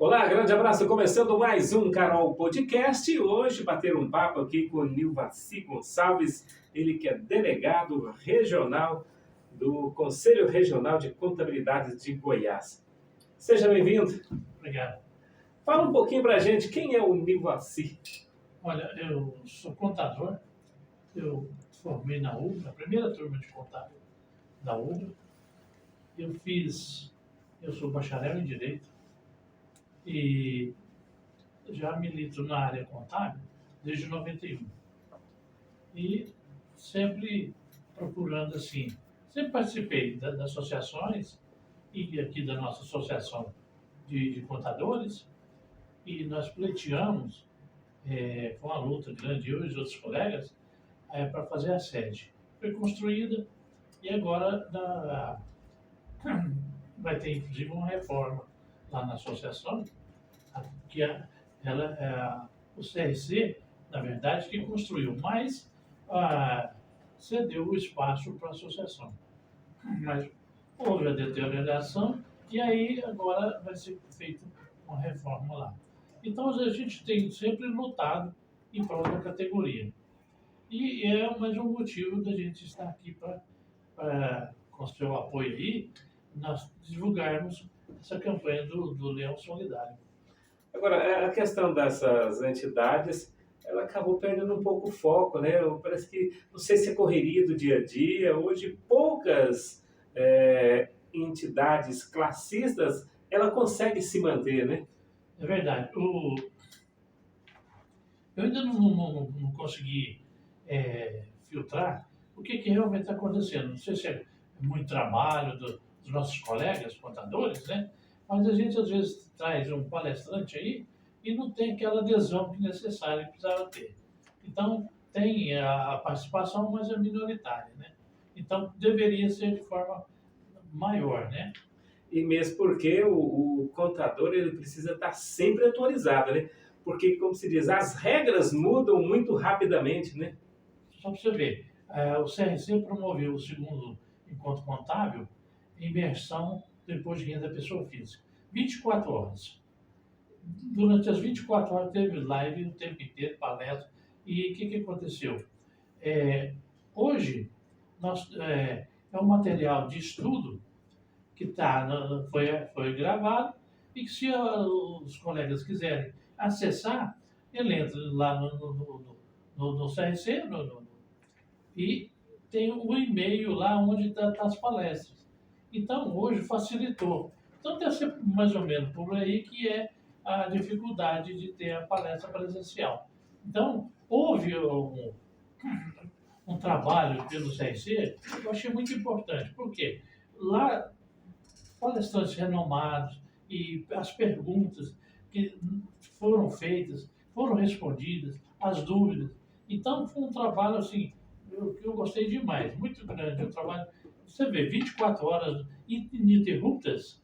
Olá, grande abraço. Começando mais um Carol Podcast. E hoje bater um papo aqui com o Nilvaci Gonçalves, ele que é delegado regional do Conselho Regional de Contabilidade de Goiás. Seja bem-vindo. Obrigado. Fala um pouquinho pra gente, quem é o Nilvaci? Olha, eu sou contador, eu formei na UBRA, a primeira turma de contábil da UBRA. Eu sou bacharel em Direito e já milito na área contábil desde 91. E sempre procurando assim, sempre participei das associações e aqui da nossa associação de contadores, e nós pleiteamos, foi uma luta grande, eu e os outros colegas, para fazer a sede. Foi construída e agora vai ter inclusive uma reforma lá na associação, que o CRC, na verdade, que construiu, mas cedeu o espaço para a associação. Mas houve a deterioração e aí agora vai ser feita uma reforma lá. Então a gente tem sempre lutado em prol da categoria. E é mais um motivo da gente estar aqui com o seu apoio aí, nós divulgarmos essa campanha do Leão Solidário. Agora, a questão dessas entidades, ela acabou perdendo um pouco o foco, né? Parece que, não sei se é correria do dia a dia, hoje poucas entidades classistas, ela consegue se manter, né? É verdade. Eu ainda não consegui filtrar o que realmente está acontecendo. Não sei se é muito trabalho dos nossos colegas contadores, né? Mas a gente às vezes traz um palestrante aí e não tem aquela adesão que necessária que precisava ter. Então, tem a participação, mas é minoritária, né? Então, deveria ser de forma maior, né? E mesmo porque o contador ele precisa estar sempre atualizado, né? Porque, como se diz, as regras mudam muito rapidamente, né? Só para você ver, o CRC promoveu o segundo encontro contábil em imersão do imposto de renda da pessoa física. 24 horas. Durante as 24 horas teve live o tempo inteiro, palestra. E o que aconteceu? Hoje, é um material de estudo que foi gravado e que se os colegas quiserem acessar, ele entra lá no CRC e tem o e-mail lá onde está as palestras. Então, hoje facilitou. Então, deve ser mais ou menos por aí que é a dificuldade de ter a palestra presencial. Então, houve um trabalho pelo CRC que eu achei muito importante. Por quê? Lá, palestrantes renomados e as perguntas que foram feitas, foram respondidas, as dúvidas. Então, foi um trabalho, assim, que eu gostei demais, muito grande. Um trabalho, você vê, 24 horas ininterruptas.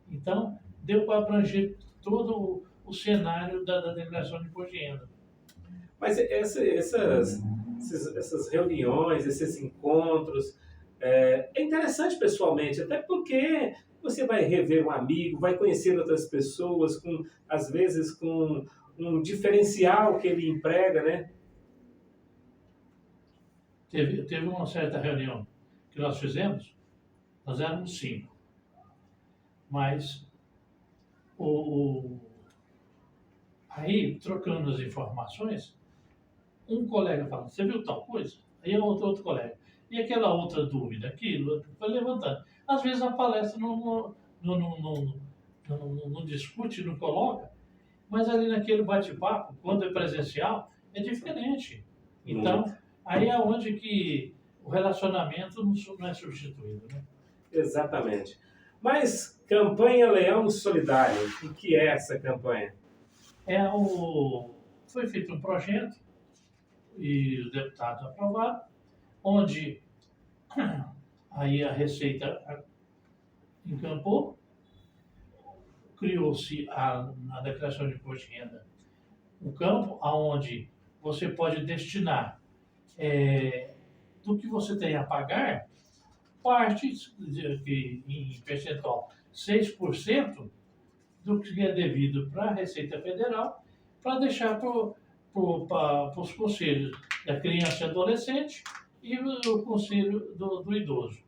Então, deu para abranger todo o cenário da declaração de imposto de renda. Mas essas reuniões, esses encontros, é interessante pessoalmente, até porque você vai rever um amigo, vai conhecer outras pessoas, às vezes com um diferencial que ele emprega, né? Teve uma certa reunião que nós fizemos, nós éramos 5, mas aí, trocando as informações, um colega fala, você viu tal coisa? Aí é outro colega. E aquela outra dúvida, aquilo, foi levantando. Às vezes a palestra não discute, não coloca, mas ali naquele bate-papo, quando é presencial, é diferente. Então, aí é onde que o relacionamento não é substituído, né? Exatamente. Mas campanha Leão Solidário, o que é essa campanha? Foi feito um projeto e os deputados aprovaram, onde aí a Receita encampou, criou-se na declaração de imposto de renda um campo onde você pode destinar do que você tem a pagar, parte em percentual, 6% do que é devido para a Receita Federal, para deixar para os conselhos da criança e adolescente e o conselho do idoso.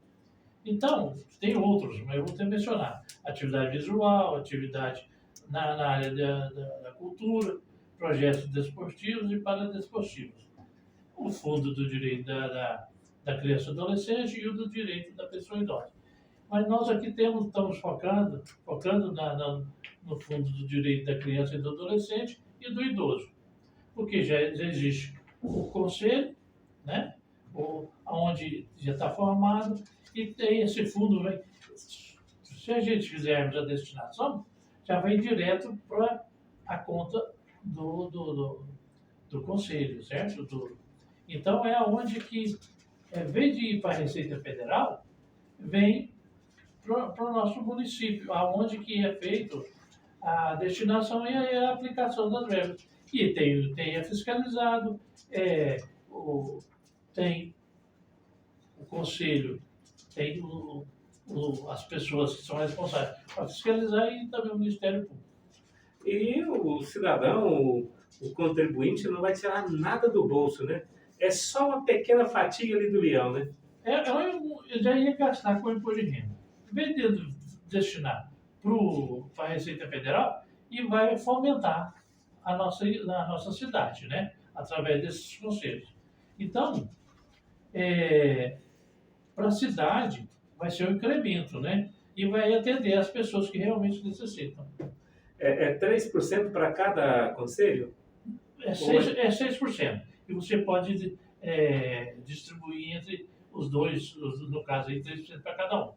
Então, tem outros, mas eu vou ter que mencionar. Atividade visual, atividade na área da cultura, projetos desportivos e paradesportivos. O fundo do direito da criança e adolescente e o do direito da pessoa idosa. Mas nós aqui estamos focando no fundo do direito da criança e do adolescente e do idoso. Porque já existe o conselho, né? Onde já está formado, e tem esse fundo, né? Se a gente fizermos a destinação, já vem direto para a conta do conselho, certo? Então é onde que, em vez de ir para a Receita Federal, vem para o nosso município, aonde que é feito a destinação e a aplicação das verbas. E tem fiscalizado, tem o conselho, tem as pessoas que são responsáveis para fiscalizar e também o Ministério Público. E o cidadão, o contribuinte, não vai tirar nada do bolso, né? É só uma pequena fatia ali do leão, né? Eu já ia gastar com o imposto de renda. Em vez de destinar para a Receita Federal, e vai fomentar a nossa cidade, né? Através desses conselhos. Então, para a cidade, vai ser um incremento, né? E vai atender as pessoas que realmente necessitam. É 3% para cada conselho? É 6%. E você pode distribuir entre os dois, no caso aí, 3% para cada um.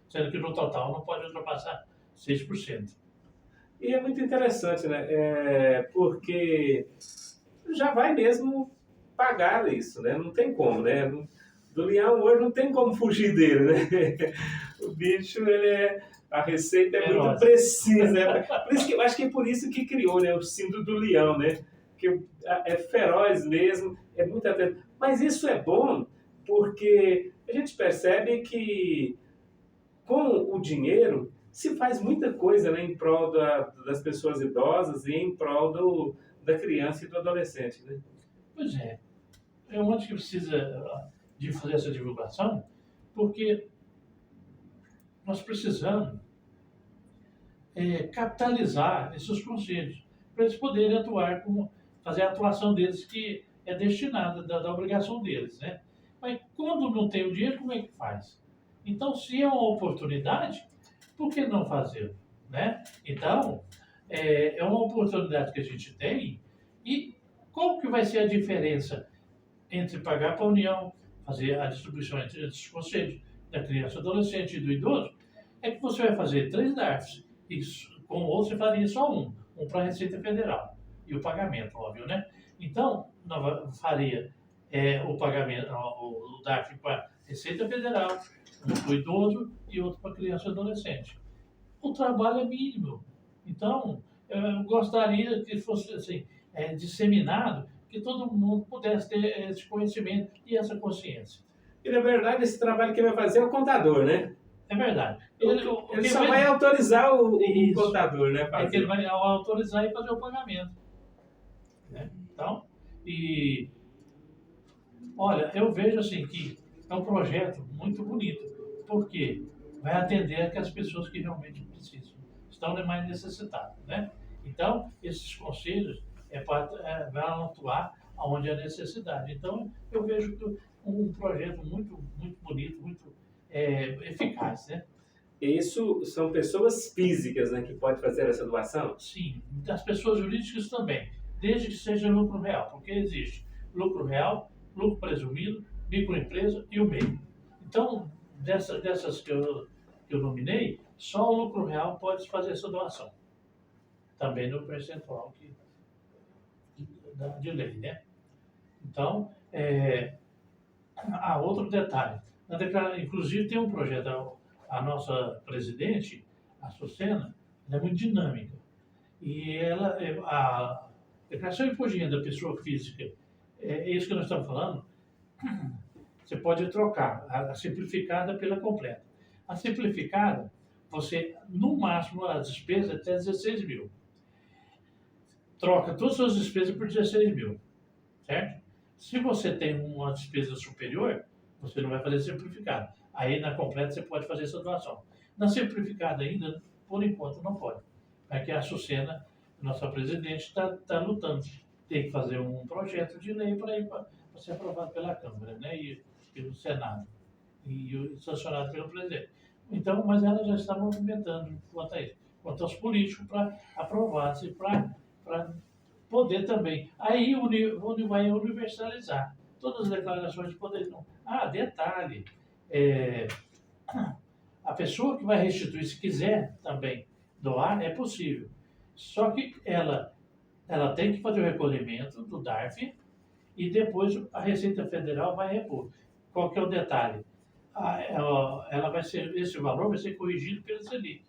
Sendo que no total não pode ultrapassar 6%. E é muito interessante, né? Porque já vai mesmo pagar isso, né? Não tem como, né? Do leão hoje não tem como fugir dele, né? O bicho, a receita é muito precisa, né? Por isso que eu acho que é por isso que criou, né, o síndrome do leão, né? Que é feroz mesmo, é muito atento. Mas isso é bom porque a gente percebe que com o dinheiro se faz muita coisa, né, em prol das pessoas idosas e em prol da criança e do adolescente, né? Pois é. É onde que precisa de fazer essa divulgação, porque nós precisamos capitalizar esses conselhos para eles poderem atuar, fazer a atuação deles que é destinada da obrigação deles, né? Mas quando não tem o dinheiro, como é que faz? Então, se é uma oportunidade, por que não fazer, né? Então, é uma oportunidade que a gente tem e qual que vai ser a diferença entre pagar para a União, fazer a distribuição entre os conselhos da criança, adolescente e do idoso, é que você vai fazer 3 DARFs, e com o outro você faria só um para a Receita Federal, e o pagamento, óbvio, né? Então, nós faria o pagamento, o DARF para a Receita Federal, um para o idoso e outro para a criança e adolescente. O trabalho é mínimo. Então, eu gostaria que fosse assim, disseminado, que todo mundo pudesse ter esse conhecimento e essa consciência. E, na verdade, esse trabalho que vai fazer é o contador, né? É verdade. Ele só vai autorizar o contador, né? É que ele vai autorizar e fazer o pagamento. Né? Então, olha, eu vejo assim que é um projeto muito bonito, porque vai atender aquelas pessoas que realmente precisam, estão mais necessitadas, né? Então, esses conselhos vão atuar onde há necessidade. Então, eu vejo que um projeto muito, muito bonito, muito eficaz, né? Isso são pessoas físicas, né, que podem fazer essa doação? Sim, das pessoas jurídicas também, desde que seja lucro real, porque existe lucro real, lucro presumido, microempresa e o MEI. Então, dessas que eu nominei, só o lucro real pode fazer essa doação. Também no percentual de lei, né? Então, há outro detalhe. Inclusive, tem um projeto, a nossa presidente, a Sucena, ela é muito dinâmica. E a declaração de imposto de renda da pessoa física, é isso que nós estamos falando, você pode trocar a simplificada pela completa. A simplificada, você, no máximo, a despesa é até 16 mil. Troca todas as suas despesas por 16 mil, certo? Se você tem uma despesa superior, você não vai fazer simplificado. Aí na completa você pode fazer essa doação. Na simplificada ainda, por enquanto, não pode. Aqui a Açucena, nossa presidente, está lutando. Tem que fazer um projeto de lei para ser aprovado pela Câmara, né? E pelo Senado. E sancionado pelo presidente. Então, mas ela já está movimentando quanto a isso, quanto aos políticos para aprovar, para poder também. Aí onde vai universalizar todas as declarações de poder. Ah, detalhe, é, a pessoa que vai restituir, se quiser também doar, é possível. Só que ela tem que fazer o recolhimento do DARF e depois a Receita Federal vai repor. Qual que é o detalhe? Ela vai ser, esse valor vai ser corrigido pela Selic.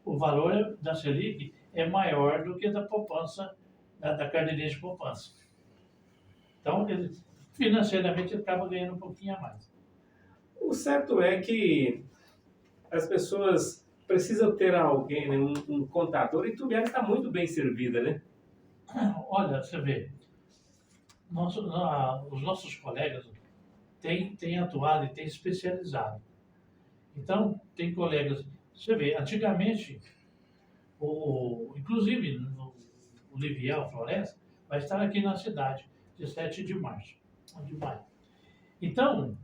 O valor da Selic é maior do que da poupança, da carteirinha de poupança. Então, ele, financeiramente, ele acaba ganhando um pouquinho a mais. O certo é que as pessoas precisam ter alguém, né, um contador, e Tubiara está muito bem servida, né? Olha, você vê, os nossos colegas têm atuado e têm especializado. Então, tem colegas, você vê, antigamente, inclusive o Liviel Floresta vai estar aqui na cidade, de 7 de março, de maio. Então,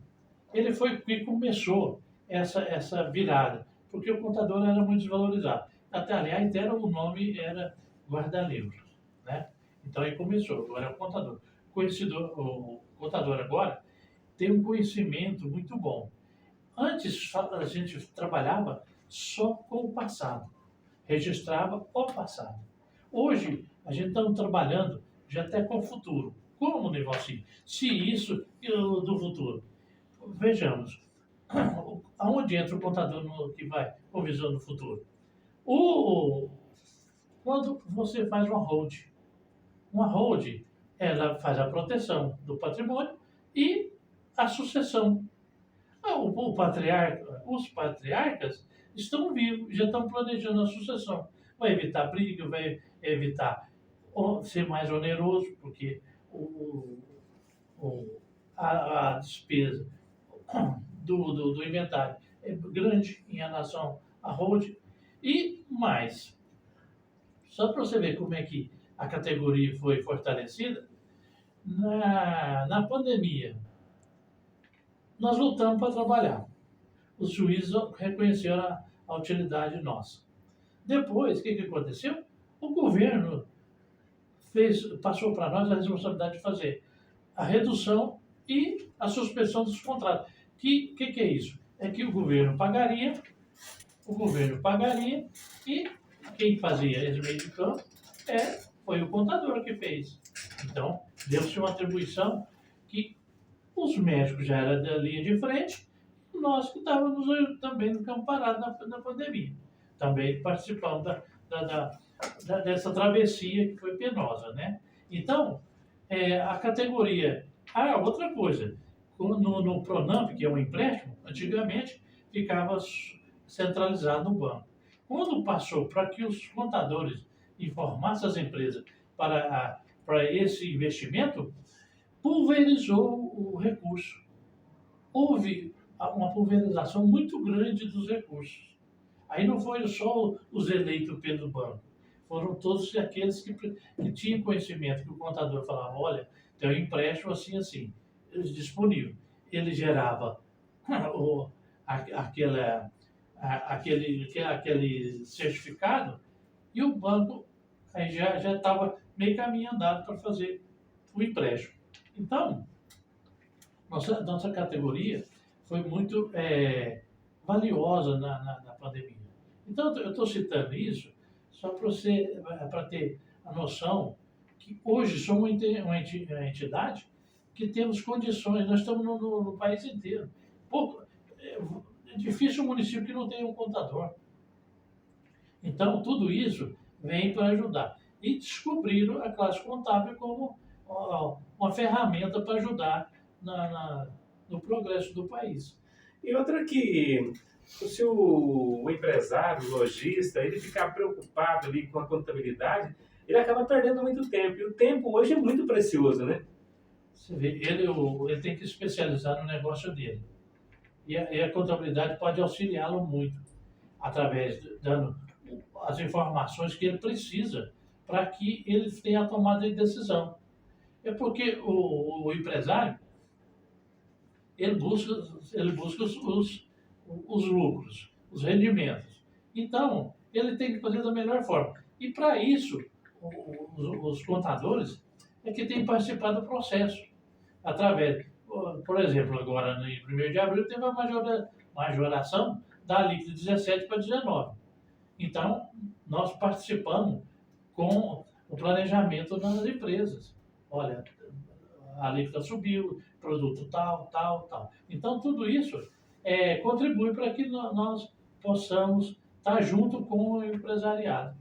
ele foi que começou essa virada, porque o contador era muito desvalorizado. Até, aliás, o nome era guarda-livros, né? Então, ele começou, agora é o contador. O contador agora tem um conhecimento muito bom. Antes, a gente trabalhava só com o passado, registrava o passado. Hoje, a gente está trabalhando já até com o futuro. Como, Nivalci? Se isso do futuro. Vejamos, aonde entra o contador que vai com visão do futuro? Quando você faz uma hold, ela faz a proteção do patrimônio e a sucessão. Os patriarcas estão vivos, já estão planejando a sucessão. Vai evitar briga, vai evitar ser mais oneroso, porque a despesa do inventário é grande em relação à hold. E mais, só para você ver como é que a categoria foi fortalecida, na pandemia, nós lutamos para trabalhar. Os juízes reconheceram a utilidade nossa. Depois, o que aconteceu? O governo passou para nós a responsabilidade de fazer a redução e a suspensão dos contratos. Que é isso? É que o governo pagaria e quem fazia esse meio de campo foi o contador que fez. Então, deu-se uma atribuição que os médicos já eram da linha de frente, nós que estávamos também no campo parado na pandemia. Também participamos dessa travessia que foi penosa, né? Então, a categoria... outra coisa, no Pronamp, que é um empréstimo, antigamente ficava centralizado no banco. Quando passou para que os contadores informassem as empresas para esse investimento, pulverizou o recurso. Houve uma pulverização muito grande dos recursos. Aí não foram só os eleitos pelo banco, foram todos aqueles que tinham conhecimento, que o contador falava, olha, tem um empréstimo assim, assim, disponível. Ele gerava aquele certificado e o banco aí já estava meio caminho andado para fazer o empréstimo. Então, nossa categoria foi muito valiosa na pandemia. Então, eu estou citando isso só para ter a noção que hoje somos uma entidade que temos condições, nós estamos no país inteiro. É difícil um município que não tenha um contador. Então, tudo isso vem para ajudar. E descobriram a classe contábil como uma ferramenta para ajudar no progresso do país. E outra que se o empresário, o lojista, ele ficar preocupado ali com a contabilidade, ele acaba perdendo muito tempo. E o tempo hoje é muito precioso, né? Você vê, ele tem que especializar no negócio dele. E a contabilidade pode auxiliá-lo muito, através dando as informações que ele precisa para que ele tenha a tomada de decisão. É porque o empresário, ele busca, ele busca os lucros, os rendimentos. Então, ele tem que fazer da melhor forma. E para isso, os contadores é que têm participado do processo. Através, por exemplo, agora em 1º de abril teve a majoração da alíquota de 17 para 19. Então, nós participamos com o planejamento das empresas. Olha, a alíquota subiu, produto tal, tal, tal. Então, tudo isso contribui para que nós possamos estar junto com o empresariado.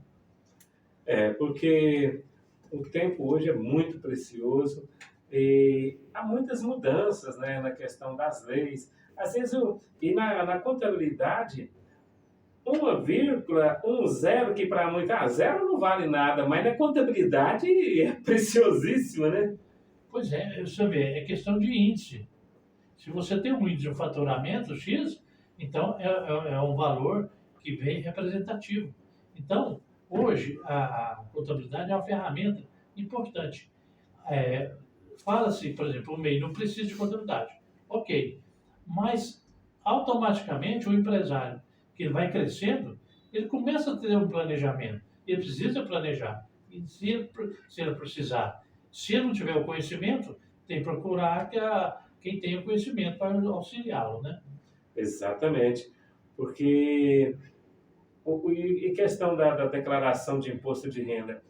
Porque o tempo hoje é muito precioso e há muitas mudanças, né, na questão das leis. Às vezes, na contabilidade, uma vírgula, um zero, que para muita zero não vale nada, mas na contabilidade é preciosíssima, né? Pois é, você vê, é questão de índice. Se você tem um índice de faturamento X, então é um valor que vem representativo. Então, hoje, a contabilidade é uma ferramenta importante. É, Fala-se, por exemplo, o MEI não precisa de contabilidade. Ok, mas automaticamente o empresário que vai crescendo, ele começa a ter um planejamento. Ele precisa planejar. E se ele precisar, se ele não tiver o conhecimento, tem que procurar quem tem o conhecimento para auxiliá-lo, né? Exatamente. Porque, e questão da declaração de imposto de renda,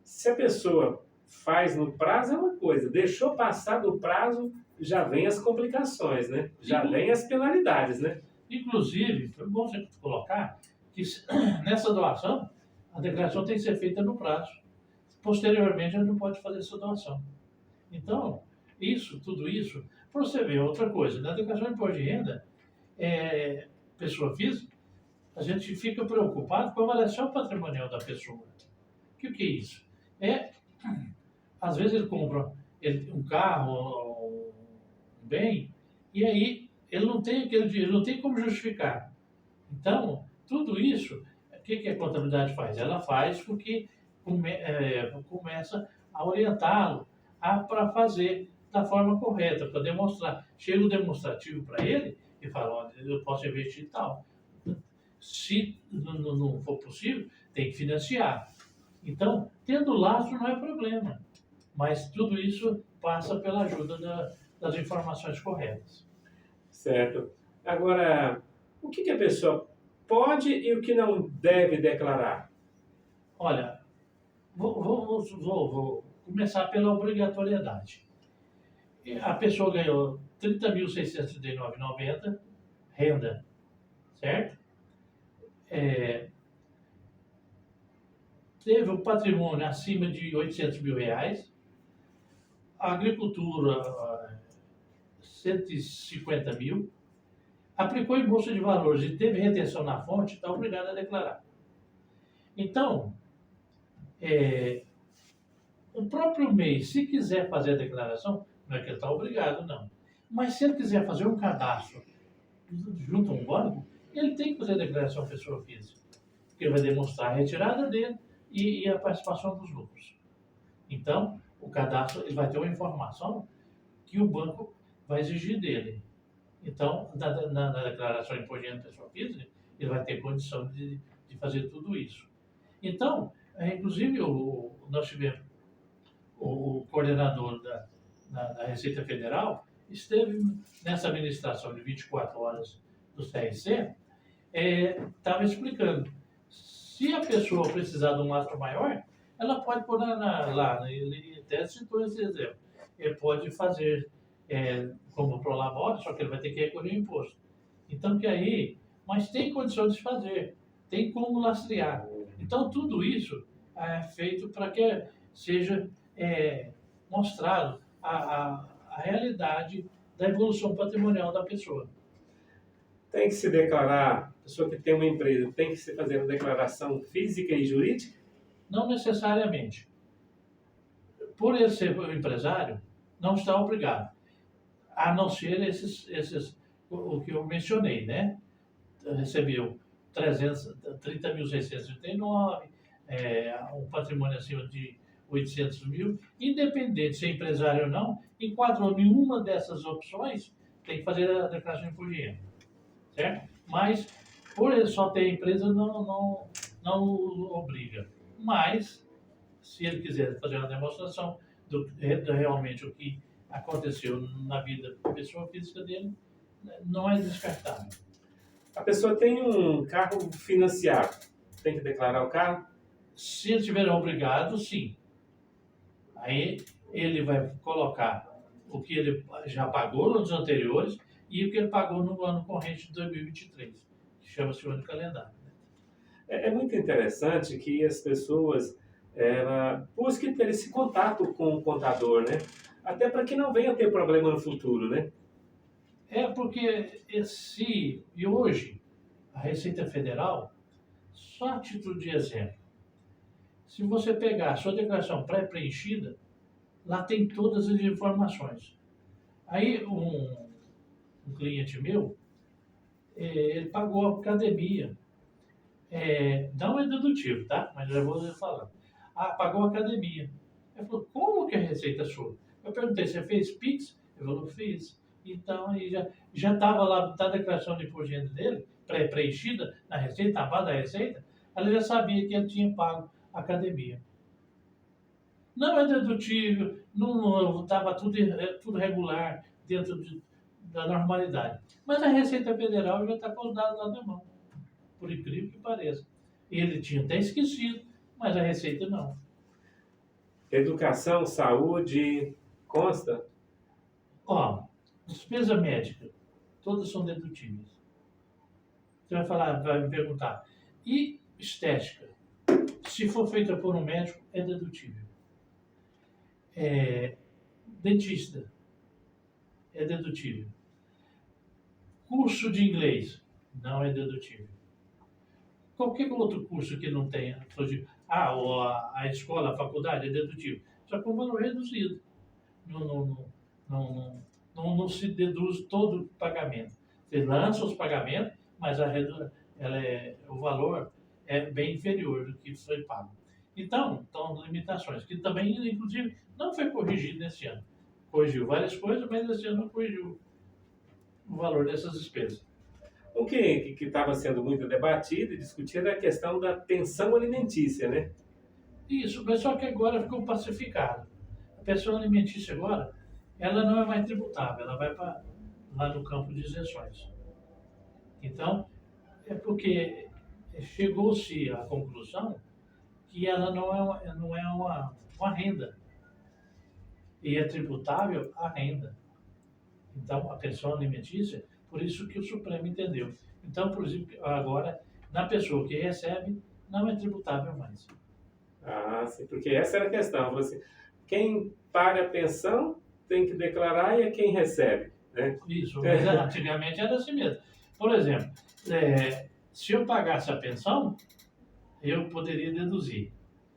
se a pessoa faz no prazo é uma coisa, deixou passar do prazo, já vem as complicações, né? Já vem as penalidades, né? Inclusive, foi bom você colocar que nessa doação, a declaração tem que ser feita no prazo. Posteriormente, a gente não pode fazer essa doação. Então, tudo isso, para você ver, outra coisa, na declaração de imposto de renda, pessoa física, a gente fica preocupado com a avaliação patrimonial da pessoa. O que é isso? Às vezes ele compra um carro, um bem, e aí ele não tem aquele dinheiro, não tem como justificar. Então, tudo isso, o que a contabilidade faz? Ela faz porque começa a orientá-lo para fazer da forma correta, para demonstrar. Chega o demonstrativo para ele e fala, olha, eu posso investir em tal. Se não for possível, tem que financiar. Então, tendo lastro não é problema, mas tudo isso passa pela ajuda das informações corretas. Certo. Agora, o que a pessoa pode e o que não deve declarar? Olha, vou começar pela obrigatoriedade. A pessoa ganhou R$ 30.639,90 renda, certo? Teve um patrimônio acima de R$ 800 mil, a agricultura 150 mil, aplicou em bolsa de valores e teve retenção na fonte, está obrigado a declarar. Então, o próprio MEI, se quiser fazer a declaração, não é que ele está obrigado, não. Mas se ele quiser fazer um cadastro junto a um banco, ele tem que fazer a declaração pessoa física, porque ele vai demonstrar a retirada dele e a participação dos lucros. Então, o cadastro ele vai ter uma informação que o banco vai exigir dele. Então, na declaração de imposto de renda pessoa física, ele vai ter condição de fazer tudo isso. Então, inclusive, nós tivemos o coordenador da Receita Federal, esteve nessa administração de 24 horas do CRC, estava explicando. Se a pessoa precisar de um lastro maior, ela pode pôr lá, ele até citou esse exemplo, ele pode fazer como prolabore, só que ele vai ter que recolher o imposto. Então, mas tem condições de fazer, tem como lastrear. Então, tudo isso é feito para que seja mostrado a realidade da evolução patrimonial da pessoa. Tem que se declarar, a pessoa que tem uma empresa, tem que se fazer a declaração física e jurídica? Não necessariamente. Por ele ser empresário, não está obrigado, a não ser o que eu mencionei, né? Recebeu 30.639, um patrimônio acima de 800 mil, independente se é empresário ou não, enquadrou nenhuma dessas opções, tem que fazer a declaração de imposto de renda, certo? Mas, por ele só ter empresa, não o obriga. Mas, se ele quiser fazer uma demonstração do realmente o que aconteceu na vida da pessoa física dele, não é descartável. A pessoa tem um carro financiado, tem que declarar o carro? Se ele estiver obrigado, sim. Aí ele vai colocar o que ele já pagou nos anteriores e o que ele pagou no ano corrente de 2023, que chama-se o ano calendário. É muito interessante que as pessoas busquem ter esse contato com o contador, né? Até para que não venha ter problema no futuro, né? Porque e hoje a Receita Federal, só a título de exemplo, se você pegar a sua declaração pré-preenchida, lá tem todas as informações. Aí um cliente meu, ele pagou a academia. Não é dedutivo, tá? Mas já vou falar. Pagou a academia. Ele falou, como que a receita sua? Eu perguntei, você fez Pix? Ele falou, fiz. Então, aí já estava lá na declaração de imposto de renda dele, pré-preenchida, na receita, na base da receita, ela já sabia que ele tinha pago a academia. Não é dedutível, não estava tudo regular, dentro da normalidade. Mas a Receita Federal já está com os dados lá na mão, por incrível que pareça. Ele tinha até esquecido, mas a Receita não. Educação, saúde, consta? Despesa médica, todas são dedutíveis. Você vai me perguntar, e estética? Se for feita por um médico, é dedutível. Dentista, é dedutível. Curso de inglês, não é dedutível. Qualquer outro curso que não tenha, a escola, a faculdade é dedutível, só com valor reduzido. Não se deduz todo o pagamento. Você lança os pagamentos, mas o valor é bem inferior do que foi pago. Então, estão limitações, que também, inclusive, não foi corrigido nesse ano. Corrigiu várias coisas, mas esse ano não corrigiu o valor dessas despesas. O que estava sendo muito debatido e discutido é a questão da pensão alimentícia, né? Isso, mas só que agora ficou pacificado. A pensão alimentícia agora, ela não é mais tributável, ela vai lá no campo de isenções. Então, é porque chegou-se à conclusão que ela não é uma renda. E é tributável a renda. Então, a pensão alimentícia, por isso que o Supremo entendeu. Então, por exemplo, agora, na pessoa que recebe, não é tributável mais. Sim, porque essa era a questão. Quem paga a pensão tem que declarar e é quem recebe, né? Isso, mas antigamente era assim mesmo. Por exemplo, se eu pagasse a pensão, eu poderia deduzir.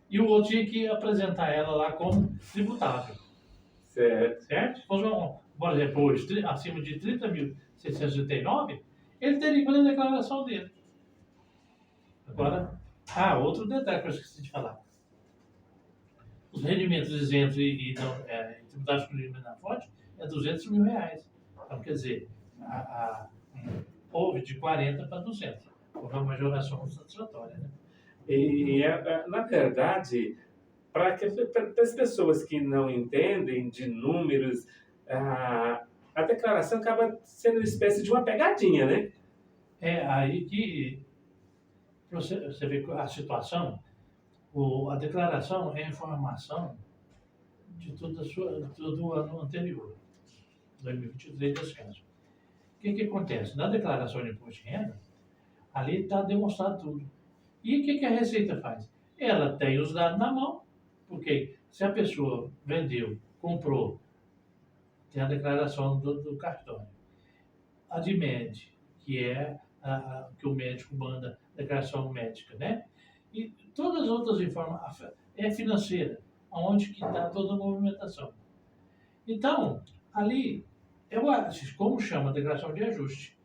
E o outro tinha que apresentar ela lá como tributável. Certo? Se fosse, por exemplo, hoje, acima de 30.689, ele teria que fazer a declaração dele. Agora, outro detalhe que eu esqueci de falar. Os rendimentos isentos e tributados por regime na fonte é R$200 mil. Então, quer dizer, houve de 40 para 200. Houve uma majoração satisfatória, né? E, na verdade, para as pessoas que não entendem de números, a declaração acaba sendo uma espécie de uma pegadinha, né? Aí que você vê a situação. A declaração é a informação de todo o ano anterior, 2023 nesse caso. O que acontece? Na declaração de imposto de renda, ali está demonstrado tudo. E o que a Receita faz? Ela tem os dados na mão, porque se a pessoa vendeu, comprou, tem a declaração do cartório. Admede que é que o médico manda, declaração médica, né? E todas as outras informações, é financeira, onde que está toda a movimentação. Então, ali, eu acho, como chama, declaração de ajuste.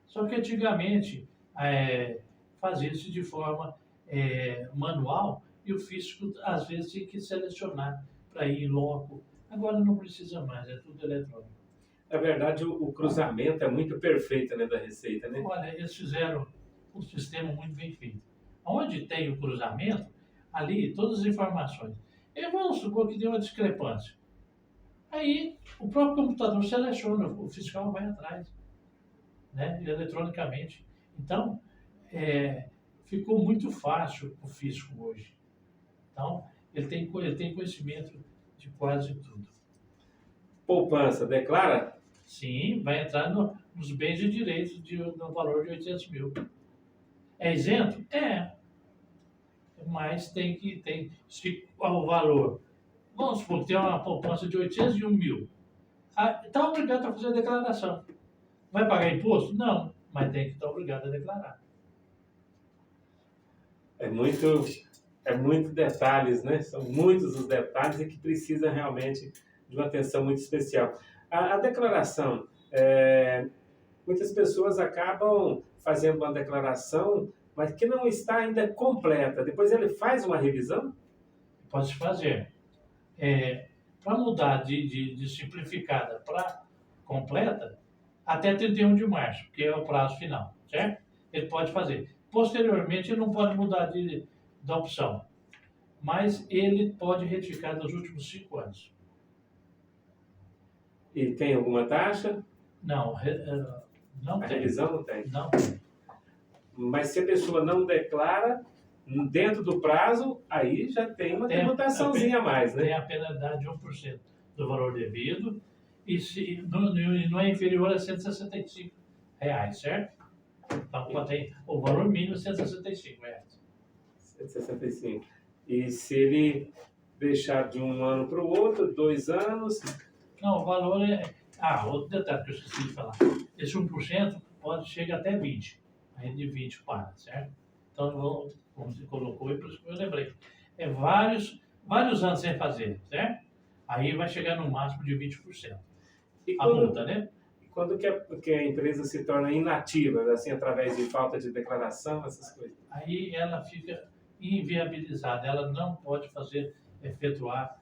Só que antigamente fazia-se de forma manual e o fisco às vezes tinha que selecionar para ir em loco. Agora não precisa mais, é tudo eletrônico. Na verdade, o cruzamento é muito perfeito, né, da Receita, né? Olha, eles fizeram um sistema muito bem feito. Onde tem o cruzamento, ali todas as informações. E vamos supor que tem uma discrepância. Aí o próprio computador seleciona, o fiscal vai atrás, né, eletronicamente. Então, ficou muito fácil para o fisco hoje. Então, ele tem conhecimento de quase tudo. Poupança, declara? Sim, vai entrar nos bens e direitos no valor de 800 mil. É isento? É. Mas se o valor, vamos supor que tem uma poupança de 801 mil. Está obrigado a fazer a declaração. Vai pagar imposto? Não, mas tem que estar obrigado a declarar. É muito detalhes, né? São muitos os detalhes e que precisa realmente de uma atenção muito especial. A declaração, muitas pessoas acabam fazendo uma declaração, mas que não está ainda completa. Depois ele faz uma revisão? Pode se fazer. Para mudar de simplificada para completa, até 31 de março, que é o prazo final, certo? Ele pode fazer. Posteriormente, ele não pode mudar da opção, mas ele pode retificar dos últimos 5 anos. E tem alguma taxa? Não, não A tem. revisão não tem. Não tem. Mas se a pessoa não declara dentro do prazo, aí já tem uma tributaçãozinha a mais, né? Tem a penalidade de 1% do valor devido e não é inferior a R$ 165, certo? Então, tem o valor mínimo é R$ 165. 165. E se ele deixar de um ano para o outro, 2 anos... Não, o valor outro detalhe que eu esqueci de falar. Esse 1% pode chegar até 20%. Aí de 20 para, certo? Então, como você colocou, e por isso que eu lembrei. Vários anos sem fazer, certo? Aí vai chegar no máximo de 20%. E a multa, né? E quando que a empresa se torna inativa, assim, através de falta de declaração, essas coisas? Aí ela fica inviabilizada, ela não pode efetuar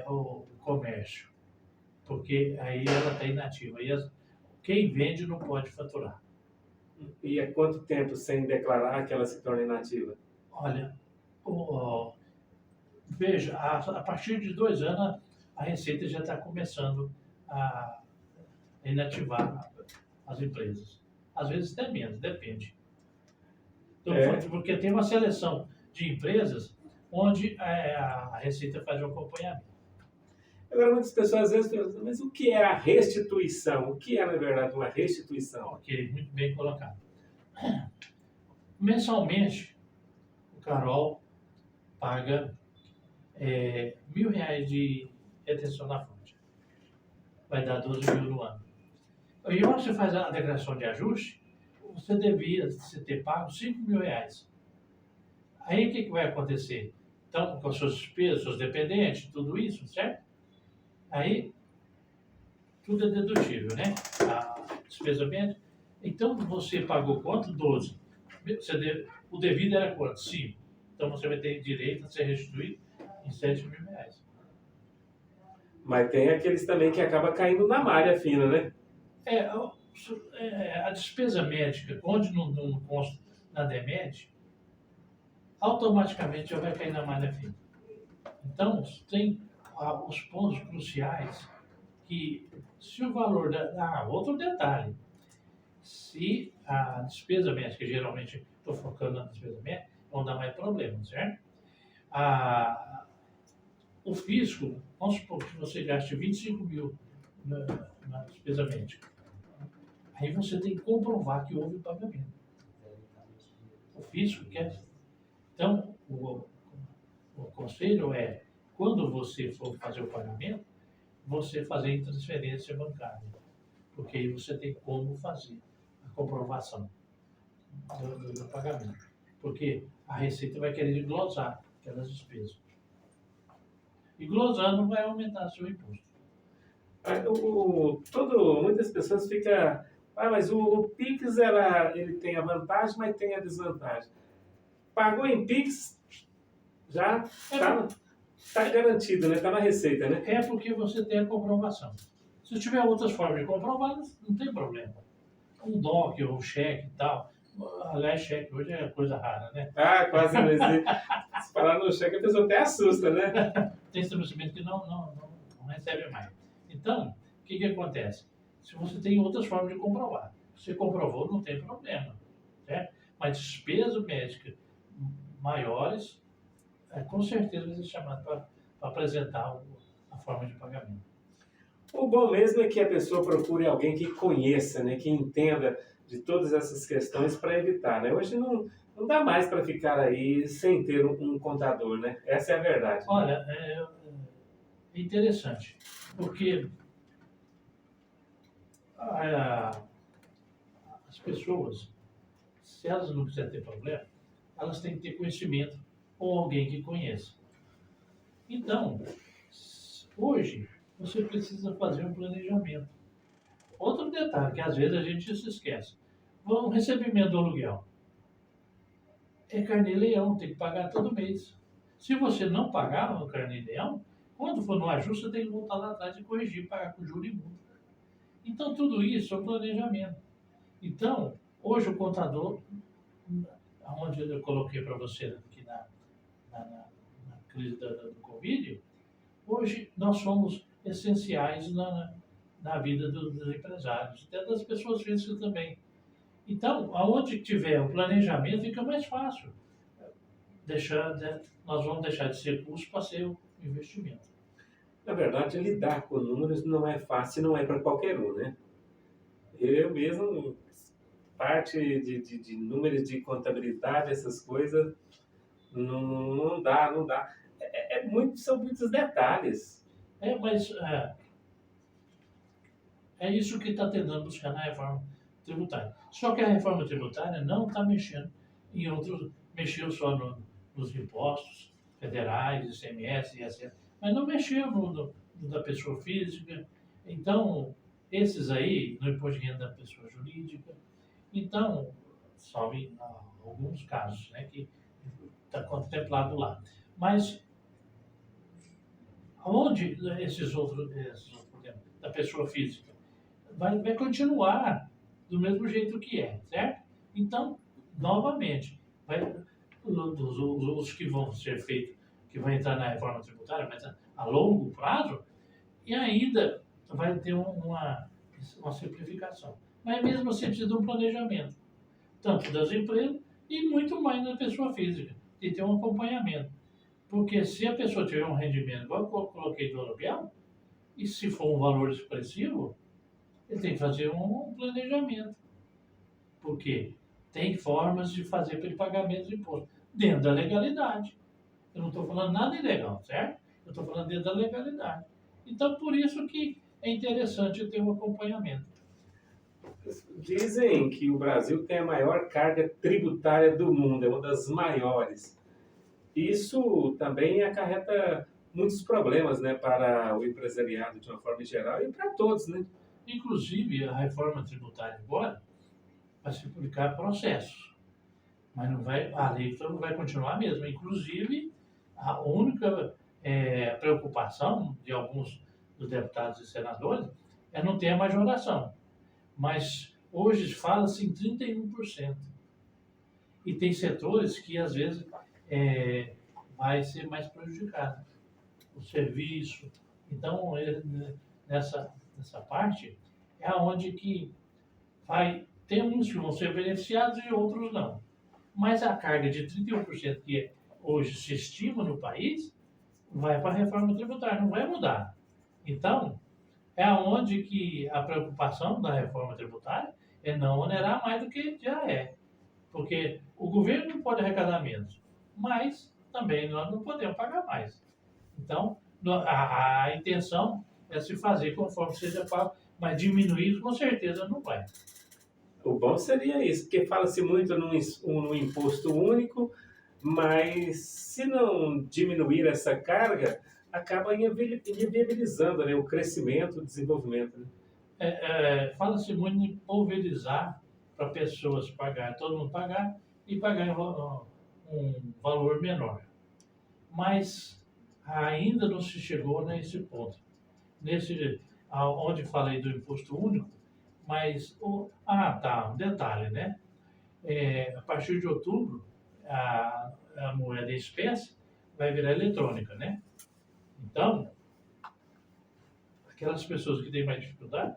o comércio, porque aí ela está inativa. E quem vende não pode faturar. E há quanto tempo sem declarar que ela se torna inativa? Olha, veja, a partir de 2 anos, a Receita já está começando a inativar as empresas. Às vezes até menos, depende. Então, porque tem uma seleção de empresas onde a Receita faz o acompanhamento. Agora, muitas pessoas às vezes perguntam, mas o que é a restituição? O que é, na verdade, uma restituição? Ok, muito bem colocado. Mensalmente, o Carol paga R$ 1.000 de retenção na fonte. Vai dar 12 mil no ano. E quando você faz a declaração de ajuste, você devia ter pago R$ 5.000. Aí o que vai acontecer? Então, com as suas despesas, seus dependentes, tudo isso, certo? Aí, tudo é dedutível, né? A despesa médica. Então, você pagou quanto? 12. O devido era quanto? 5. Então, você vai ter direito a ser restituído em R$ 7.000. Mas tem aqueles também que acaba caindo na malha fina, né? A despesa médica, onde não consta na DEMED, automaticamente já vai cair na malha fina. Então, tem os pontos cruciais que, se o valor outro detalhe, se a despesa médica, geralmente estou focando na despesa médica, vão dar mais problemas, certo? O fisco, vamos supor que você gaste 25 mil na despesa médica. Aí você tem que comprovar que houve pagamento. O fisco quer. Então, o conselho é, quando você for fazer o pagamento, você fazer em transferência bancária. Porque aí você tem como fazer a comprovação do pagamento. Porque a Receita vai querer glosar aquelas despesas. E glosando vai aumentar seu imposto. Muitas pessoas ficam... mas o Pix, ele tem a vantagem, mas tem a desvantagem. Pagou em Pix, já está garantido, né? Está na Receita, né? É porque você tem a comprovação. Se tiver outras formas de comprovar, não tem problema. Um DOC ou um cheque e tal. Aliás, cheque hoje é coisa rara, né? Quase não existe. Se falar no cheque, a pessoa até assusta, né? Tem estabelecimento que não recebe mais. Então, o que acontece? Se você tem outras formas de comprovar. Se comprovou, não tem problema. Certo? Mas despesa médica maiores, com certeza vai ser chamado para apresentar a forma de pagamento. O bom mesmo é que a pessoa procure alguém que conheça, né? Que entenda de todas essas questões para evitar, né? Hoje não dá mais para ficar aí sem ter um contador, né? Essa é a verdade. Olha, é interessante, porque as pessoas, se elas não quiserem ter problema, elas têm que ter conhecimento ou alguém que conheça. Então, hoje, você precisa fazer um planejamento. Outro detalhe, que às vezes a gente se esquece. O recebimento do aluguel é carnê-leão, tem que pagar todo mês. Se você não pagar o carnê-leão, quando for no ajuste, você tem que voltar lá atrás e corrigir, pagar com juros e multa. Então, tudo isso é um planejamento. Então, hoje o contador, onde eu coloquei para você aqui na crise do Covid, hoje nós somos essenciais na vida dos empresários, até das pessoas físicas também. Então, aonde tiver o planejamento, fica mais fácil. Nós vamos deixar de ser custo para ser o investimento. Na verdade, lidar com números não é fácil, não é para qualquer um, né? Eu mesmo, parte de números de contabilidade, essas coisas, não dá. São muitos detalhes. Mas é isso que está tentando buscar na reforma tributária. Só que a reforma tributária não está mexendo em outros, mexeu só nos impostos federais, ICMS, ISS, mas não mexeu no da pessoa física. Então, esses aí, no imposto de renda da pessoa jurídica, então, salvo em alguns casos, né, que está contemplado lá. Mas, onde esses outros problemas da pessoa física? Vai continuar do mesmo jeito que é, certo? Então, novamente, os que vão ser feitos, que vão entrar na reforma tributária, mas a longo prazo, e ainda vai ter uma simplificação. Mas mesmo assim precisa de um planejamento, tanto das empresas e muito mais da pessoa física, de ter um acompanhamento. Porque se a pessoa tiver um rendimento, igual eu coloquei do aluguel, e se for um valor expressivo, ele tem que fazer um planejamento. Porque tem formas de fazer para ele pagamento de imposto, dentro da legalidade. Eu não estou falando nada ilegal, certo? Eu estou falando dentro da legalidade. Então, por isso que é interessante ter um acompanhamento. Dizem que o Brasil tem a maior carga tributária do mundo, é uma das maiores. Isso também acarreta muitos problemas, né, para o empresariado de uma forma geral e para todos, né? Inclusive, a reforma tributária agora vai se publicar processos, mas a lei não vai continuar a mesma. Inclusive, a única preocupação de alguns dos deputados e senadores é não ter a majoração. Mas hoje fala-se em 31%. E tem setores que, às vezes, vai ser mais prejudicado. O serviço. Então, nessa parte, é onde que tem uns que vão ser beneficiados e outros não. Mas a carga de 31% que hoje se estima no país, vai para a reforma tributária, não vai mudar. Então, é onde que a preocupação da reforma tributária é não onerar mais do que já é. Porque o governo não pode arrecadar menos, mas também nós não podemos pagar mais. Então, a intenção é se fazer conforme seja pago, mas diminuir com certeza não vai. O bom seria isso, porque fala-se muito num imposto único, mas se não diminuir essa carga, acaba inviabilizando, né, o crescimento, o desenvolvimento, né? Fala-se muito em pulverizar para pessoas pagar, todo mundo pagar e pagar um valor menor. Mas ainda não se chegou nesse ponto. Onde falei do imposto único, mas tá, um detalhe, né? A partir de outubro, a moeda em espécie vai virar eletrônica, né? Então, aquelas pessoas que têm mais dificuldade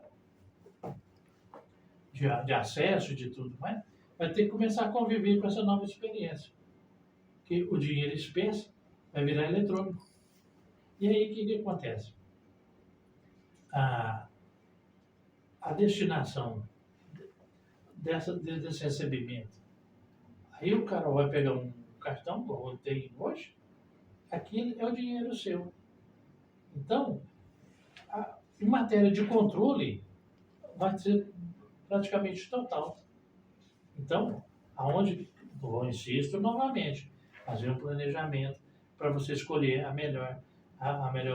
de acesso, de tudo mais, vai ter que começar a conviver com essa nova experiência. Que o dinheiro em espécie vai virar eletrônico. E aí, o que acontece? A, a destinação desse recebimento. Aí o cara vai pegar um cartão, como tem hoje, aquilo é o dinheiro seu. Então, em matéria de controle, vai ser praticamente total. Então, eu insisto novamente, fazer um planejamento para você escolher a melhor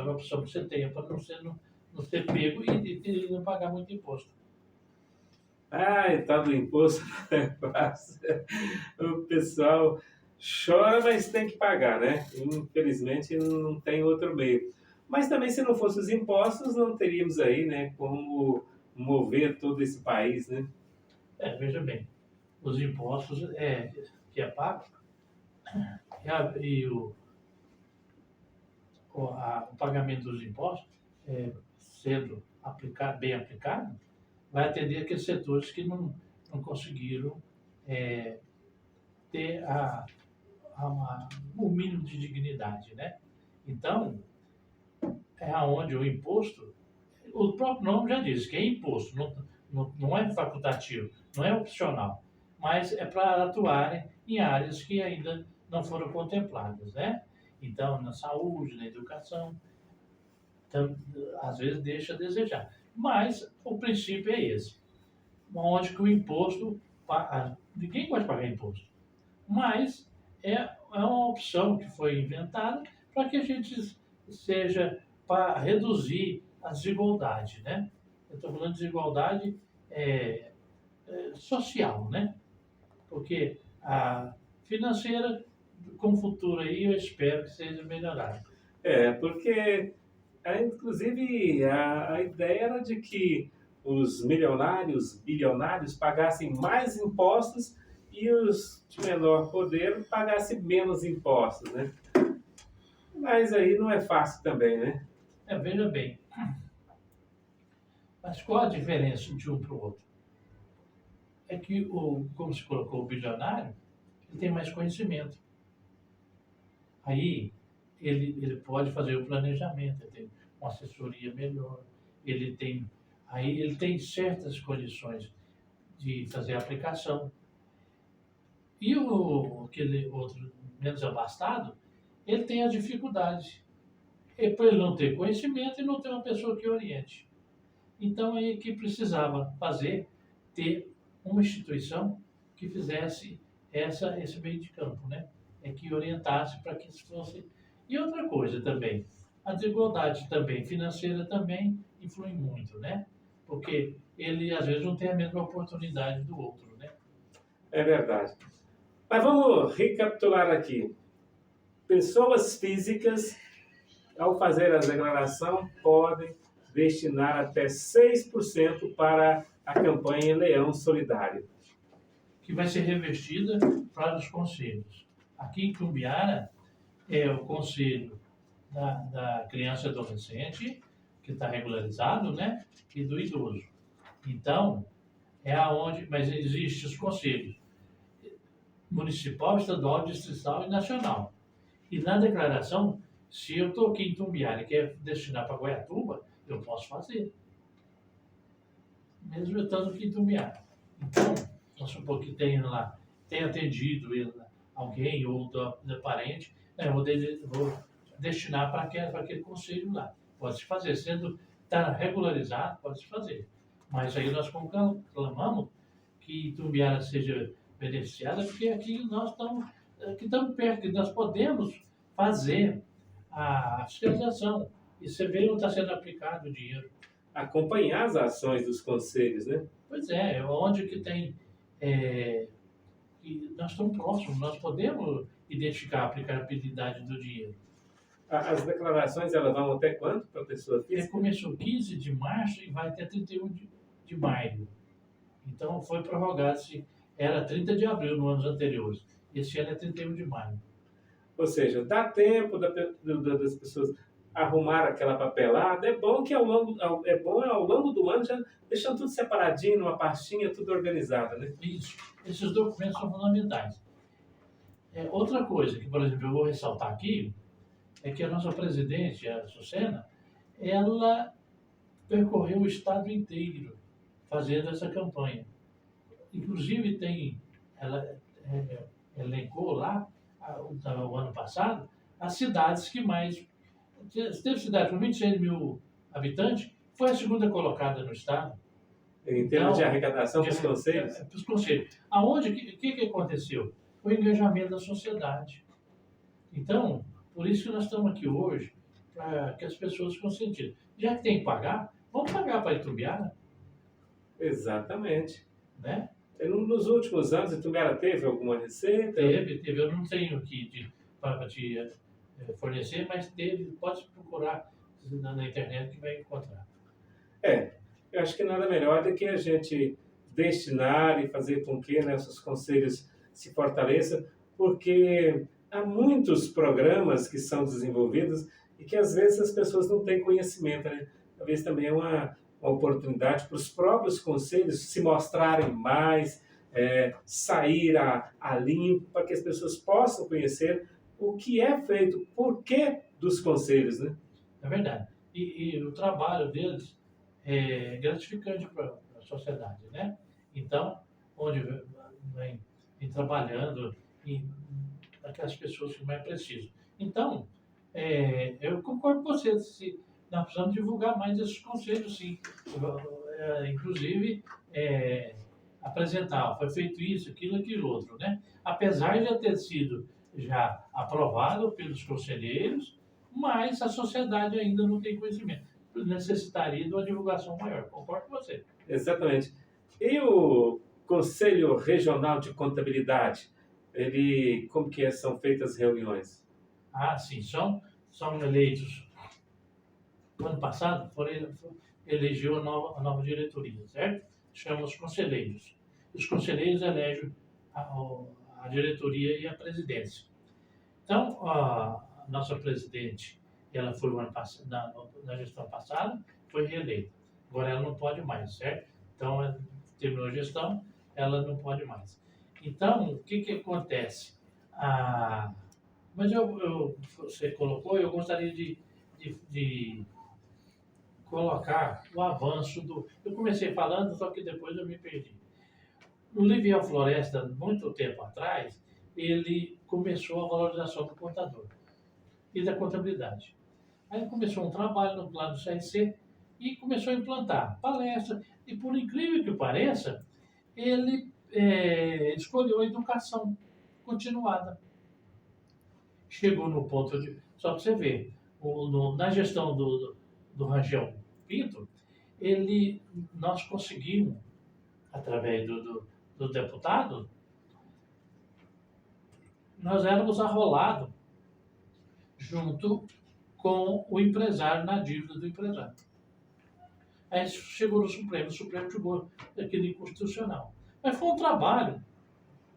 opção que você tenha, para não ser pego e não pagar muito imposto. E tal do imposto não é fácil. O pessoal chora, mas tem que pagar, né? Infelizmente não tem outro meio. Mas também se não fossem os impostos, não teríamos aí, né, como mover todo esse país, né? Veja bem, os impostos que é pago e o pagamento dos impostos, sendo bem aplicado, vai atender aqueles setores que não conseguiram ter o mínimo de dignidade, né? Então, é aonde o imposto, o próprio nome já diz que é imposto, não é facultativo, não é opcional, mas é para atuarem em áreas que ainda não foram contempladas, né? Então, na saúde, na educação, às vezes deixa a desejar. Mas o princípio é esse, onde que o imposto, ninguém pode pagar imposto, mas é uma opção que foi inventada para que a gente seja para reduzir a desigualdade, né? Eu estou falando de desigualdade social, né? Porque a financeira, com o futuro aí, eu espero que seja melhorada. Porque, inclusive, a ideia era de que os milionários, bilionários pagassem mais impostos e os de menor poder pagassem menos impostos, né? Mas aí não é fácil também, né? Veja bem, mas qual a diferença de um para o outro? É que, como se colocou, o bilionário, ele tem mais conhecimento. Aí ele pode fazer o planejamento, ele tem uma assessoria melhor, ele tem certas condições de fazer a aplicação. E aquele outro menos abastado, ele tem a dificuldade. Por ele não ter conhecimento e não ter uma pessoa que oriente. Então, é que precisava ter uma instituição que fizesse esse meio de campo, né? Que orientasse para que isso fosse... E outra coisa também, a desigualdade também financeira também influi muito, né? Porque ele, às vezes, não tem a mesma oportunidade do outro, né? É verdade. Mas vamos recapitular aqui. Pessoas físicas, ao fazer a declaração, podem destinar até 6% para a campanha Leão Solidário, que vai ser revestida para os conselhos. Aqui em Tumbiara é o conselho da criança e adolescente, que está regularizado, né? E do idoso. Então, mas existem os conselhos municipal, estadual, distrital e nacional. E na declaração, se eu estou aqui em Tumbiara e quero destinar para Goiatuba, eu posso fazer. Mesmo eu estando aqui em Tumbiara. Então, vamos supor que tem atendido alguém ou da parente, eu vou destinar para aquele conselho lá. Pode-se fazer. Sendo está regularizado, pode-se fazer. Mas aí nós conclamamos que Itumbiara seja beneficiada, porque aqui nós estamos perto, que nós podemos fazer a fiscalização. E você vê onde está sendo aplicado o dinheiro. Acompanhar as ações dos conselhos, né? Pois é, onde que tem. Que nós estamos próximos, nós podemos identificar a aplicabilidade do dinheiro. As declarações, elas vão até quando para a pessoa física? Começou 15 de março e vai até 31 de maio. Então, foi prorrogado. Era 30 de abril no anos anteriores. Esse ano é 31 de maio. Ou seja, dá tempo das pessoas arrumar aquela papelada. É bom que ao longo do ano, já deixando tudo separadinho, numa pastinha, tudo organizado, né? Isso. Esses documentos são fundamentais. Outra coisa que, por exemplo, eu vou ressaltar aqui, é que a nossa presidente, a Sucena, ela percorreu o estado inteiro fazendo essa campanha. Inclusive, ela elencou lá, o ano passado, as cidades que mais... Teve cidade com 26 mil habitantes, foi a segunda colocada no estado. Em termos de arrecadação para os conselhos? Para os conselhos. Aonde, o que aconteceu? O engajamento da sociedade. Então, por isso que nós estamos aqui hoje, para que as pessoas se conscientizem. Já que tem que pagar, vamos pagar para Itumbiara. Exatamente. Né? Nos últimos anos, Itumbiara teve alguma receita? Teve. Eu não tenho aqui para te fornecer, mas teve. Pode procurar na internet que vai encontrar. Eu acho que nada melhor do que a gente destinar e fazer com que nossos conselhos se fortaleçam, porque há muitos programas que são desenvolvidos e que às vezes as pessoas não têm conhecimento, né? Talvez também é uma oportunidade para os próprios conselhos se mostrarem mais, sair a limpo, para que as pessoas possam conhecer o que é feito, o porquê dos conselhos, né? É verdade. E o trabalho deles é gratificante para a sociedade, né? Então, onde vem trabalhando aquelas pessoas que mais precisam. Então, eu concordo com você, nós precisamos divulgar mais esses conselhos, sim. Inclusive, apresentar, foi feito isso, aquilo outro, né? Apesar de já ter sido já aprovado pelos conselheiros, mas a sociedade ainda não tem conhecimento. Necessitaria de uma divulgação maior. Concordo com você. Exatamente. E o Conselho Regional de Contabilidade, como que são feitas as reuniões? Sim, são eleitos. No ano passado, elegeu a nova diretoria, certo? Chamam os conselheiros. Os conselheiros elegem a diretoria e a presidência. Então, a nossa presidente, ela foi na gestão passada, foi reeleita. Agora ela não pode mais, certo? Então, terminou a gestão, ela não pode mais. Então, o que acontece? Mas você colocou, eu gostaria de colocar o avanço do... Eu comecei falando, só que depois eu me perdi. O Liviel Floresta, muito tempo atrás, ele começou a valorização do contador e da contabilidade. Aí começou um trabalho lá no CRC e começou a implantar palestra. E por incrível que pareça, ele escolheu a educação continuada. Chegou no ponto de... Só para você ver, na gestão do Rangel Pinto, nós conseguimos, através do deputado, nós éramos arrolados junto com o empresário, na dívida do empresário. Aí chegou no Supremo, o Supremo chegou daquele inconstitucional. Mas foi um trabalho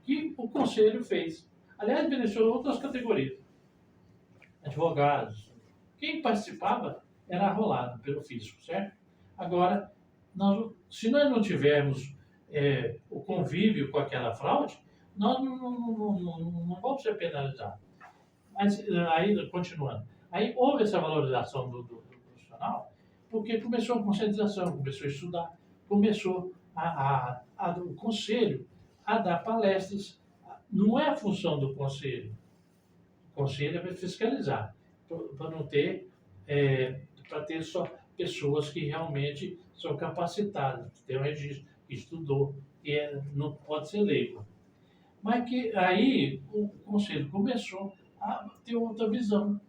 que o Conselho fez. Aliás, beneficiou outras categorias. Advogados. Quem participava era arrolado pelo fisco, certo? Agora, se nós não tivermos o convívio com aquela fraude, nós não vamos ser penalizados. Mas aí, continuando, aí houve essa valorização do profissional, porque começou a conscientização, começou a estudar, começou o conselho a dar palestras. Não é a função do conselho. O conselho é para fiscalizar, para não ter, para ter só pessoas que realmente são capacitadas, que têm um registro, que estudou, não pode ser leigo. Mas que aí o conselho começou a ter outra visão.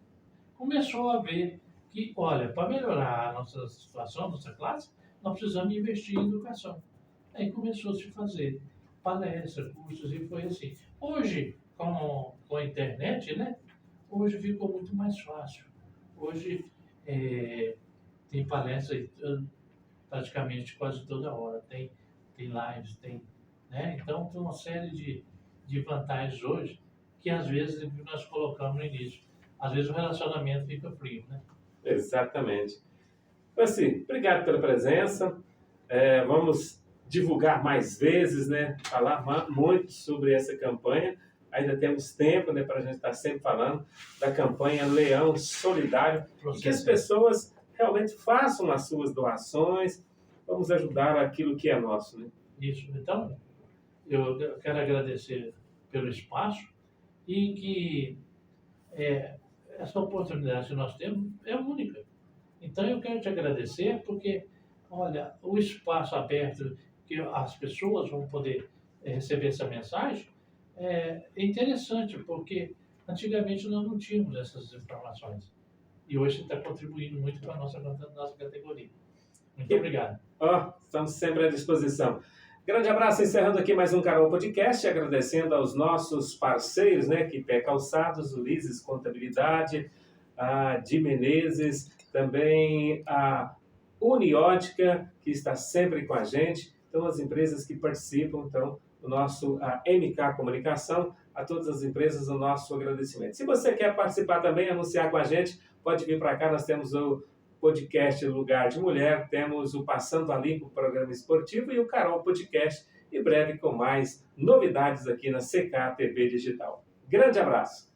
Começou a ver que, olha, para melhorar a nossa situação, nossa classe, nós precisamos investir em educação. Aí começou a se fazer palestras, cursos, e foi assim. Hoje, com a internet, né? Hoje ficou muito mais fácil. Hoje tem palestra praticamente quase toda hora, tem lives, né? Então tem uma série de vantagens hoje que às vezes nós colocamos no início. Às vezes o relacionamento fica frio, né? Exatamente. Assim, obrigado pela presença. Vamos divulgar mais vezes, né? Falar muito sobre essa campanha. Ainda temos tempo, né, para a gente estar sempre falando da campanha Leão Solidário e que as pessoas realmente façam as suas doações. Vamos ajudar aquilo que é nosso, né? Isso. Então, eu quero agradecer pelo espaço e que essa oportunidade que nós temos é única. Então, eu quero te agradecer porque, olha, o espaço aberto que as pessoas vão poder receber essa mensagem é interessante, porque antigamente nós não tínhamos essas informações. E hoje você está contribuindo muito para a nossa categoria. Muito obrigado. Estamos sempre à disposição. Grande abraço, encerrando aqui mais um Carol Podcast, agradecendo aos nossos parceiros, né, Quipé Calçados, Ulisses Contabilidade, a Di Menezes, também a Uniótica, que está sempre com a gente. Então, as empresas que participam, então, do nosso MK Comunicação, a todas as empresas, o nosso agradecimento. Se você quer participar também, anunciar com a gente, pode vir para cá, nós temos o podcast Lugar de Mulher, temos o Passando a Limpo, programa esportivo, e o Carol Podcast, em breve com mais novidades aqui na CK TV Digital. Grande abraço!